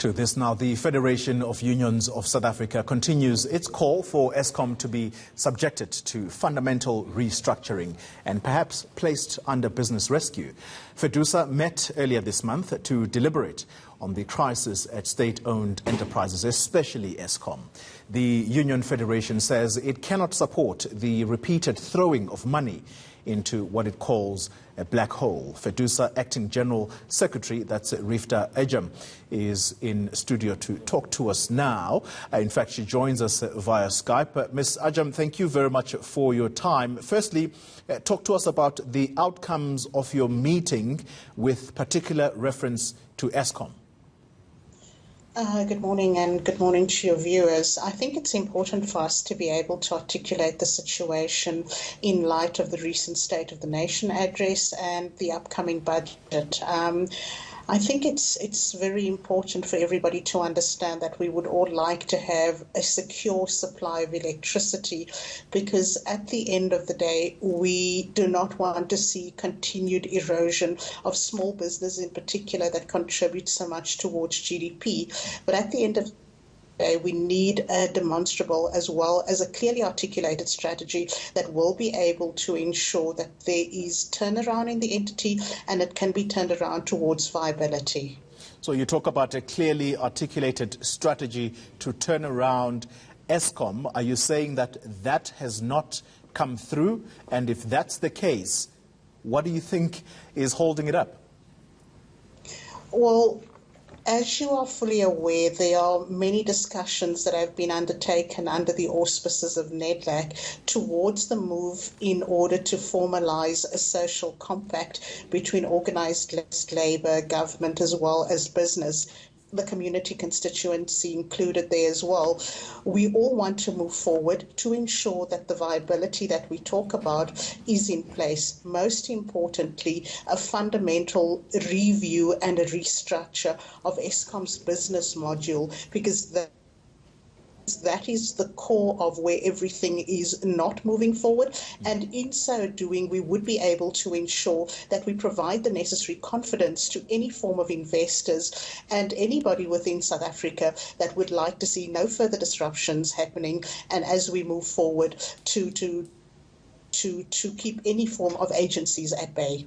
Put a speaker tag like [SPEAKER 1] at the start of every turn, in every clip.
[SPEAKER 1] To this now, the Federation of Unions of South Africa continues its call for Eskom to be subjected to fundamental restructuring and perhaps placed under business rescue. Fedusa met earlier this month to deliberate on the crisis at state-owned enterprises, especially Eskom. The Union Federation says it cannot support the repeated throwing of money into what it calls a black hole. Fedusa Acting General Secretary, that's Riefdah Ajam, is in studio to talk to us now. In fact, she joins us via Skype. Ms. Ajam, thank you very much for your time. Firstly, talk to us about the outcomes of your meeting with particular reference to Eskom.
[SPEAKER 2] Good morning, and good morning to your viewers. I think it's important for us to be able to articulate the situation in light of the recent State of the Nation address and the upcoming budget. I think it's very important for everybody to understand that we would all like to have a secure supply of electricity, because at the end of the day, we do not want to see continued erosion of small business in particular that contribute so much towards GDP. But at the end of we need a demonstrable as well as a clearly articulated strategy that will be able to ensure that there is turnaround in the entity and it can be turned around towards viability.
[SPEAKER 1] So you talk about a clearly articulated strategy to turn around Eskom. Are you saying that that has not come through? And if that's the case, what do you think is holding it up?
[SPEAKER 2] Well, as you are fully aware, there are many discussions that have been undertaken under the auspices of NEDLAC towards the move in order to formalise a social compact between organised labour, government as well as business, the community constituency included there as well. We all want to move forward to ensure that the viability that we talk about is in place. Most importantly, a fundamental review and a restructure of Eskom's business module, because that is the core of where everything is not moving forward. And in so doing, we would be able to ensure that we provide the necessary confidence to any form of investors and anybody within South Africa that would like to see no further disruptions happening, and as we move forward to keep any form of agencies at bay.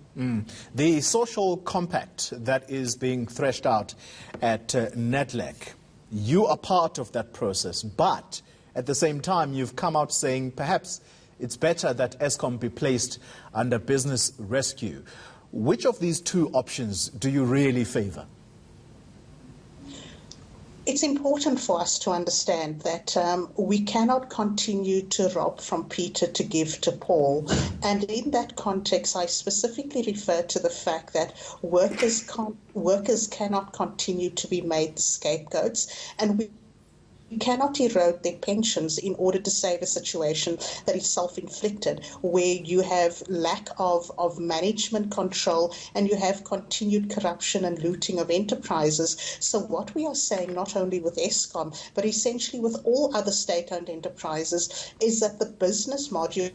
[SPEAKER 1] The social compact that is being threshed out at NEDLAC, you are part of that process, but at the same time, you've come out saying perhaps it's better that Eskom be placed under business rescue. Which of these two options do you really favour?
[SPEAKER 2] It's important for us to understand that we cannot continue to rob from Peter to give to Paul. And in that context, I specifically refer to the fact that workers cannot continue to be made the scapegoats, and we cannot erode their pensions in order to save a situation that is self-inflicted, where you have lack of management control and you have continued corruption and looting of enterprises. So what we are saying, not only with Eskom, but essentially with all other state-owned enterprises, is that the business module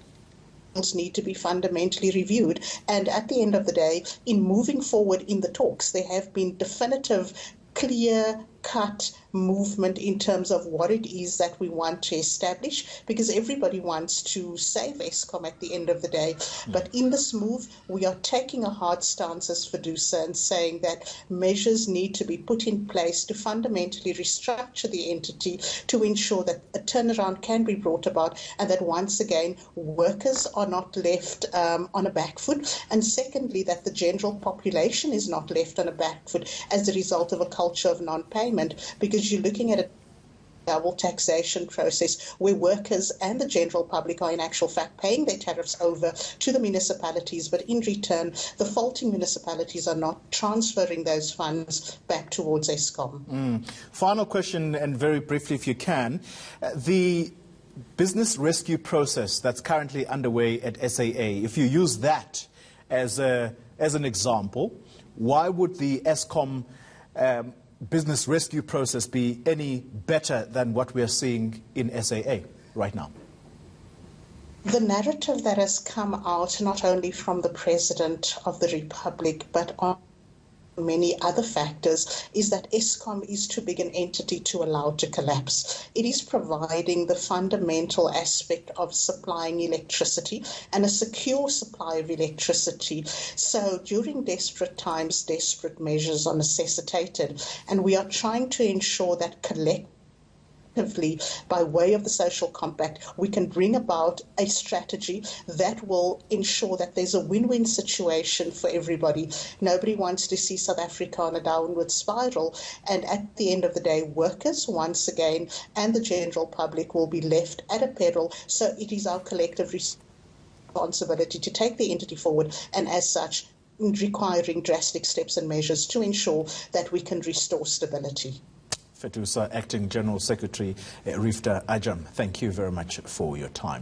[SPEAKER 2] need to be fundamentally reviewed. And at the end of the day, in moving forward in the talks, there have been definitive, clear-cut movement in terms of what it is that we want to establish, because everybody wants to save Eskom at the end of the day. But in this move, we are taking a hard stance as Fedusa and saying that measures need to be put in place to fundamentally restructure the entity to ensure that a turnaround can be brought about, and that once again workers are not left on a back foot, and secondly that the general population is not left on a back foot as a result of a culture of non-payment, because you're looking at a double taxation process where workers and the general public are in actual fact paying their tariffs over to the municipalities, but in return the faulting municipalities are not transferring those funds back towards Eskom.
[SPEAKER 1] Final question, and very briefly if you can. The business rescue process that's currently underway at SAA, if you use that as an example, why would the Eskom business rescue process be any better than what we are seeing in SAA right now?
[SPEAKER 2] The narrative that has come out not only from the President of the Republic, but on many other factors, is that Eskom is too big an entity to allow to collapse. It is providing the fundamental aspect of supplying electricity and a secure supply of electricity. So during desperate times, desperate measures are necessitated, and we are trying to ensure that by way of the social compact, we can bring about a strategy that will ensure that there's a win-win situation for everybody. Nobody wants to see South Africa on a downward spiral, and at the end of the day, workers, once again, and the general public will be left at a peril. So it is our collective responsibility to take the entity forward, and as such, requiring drastic steps and measures to ensure that we can restore stability.
[SPEAKER 1] Fedusa, Acting General Secretary Riefdah Ajam, thank you very much for your time.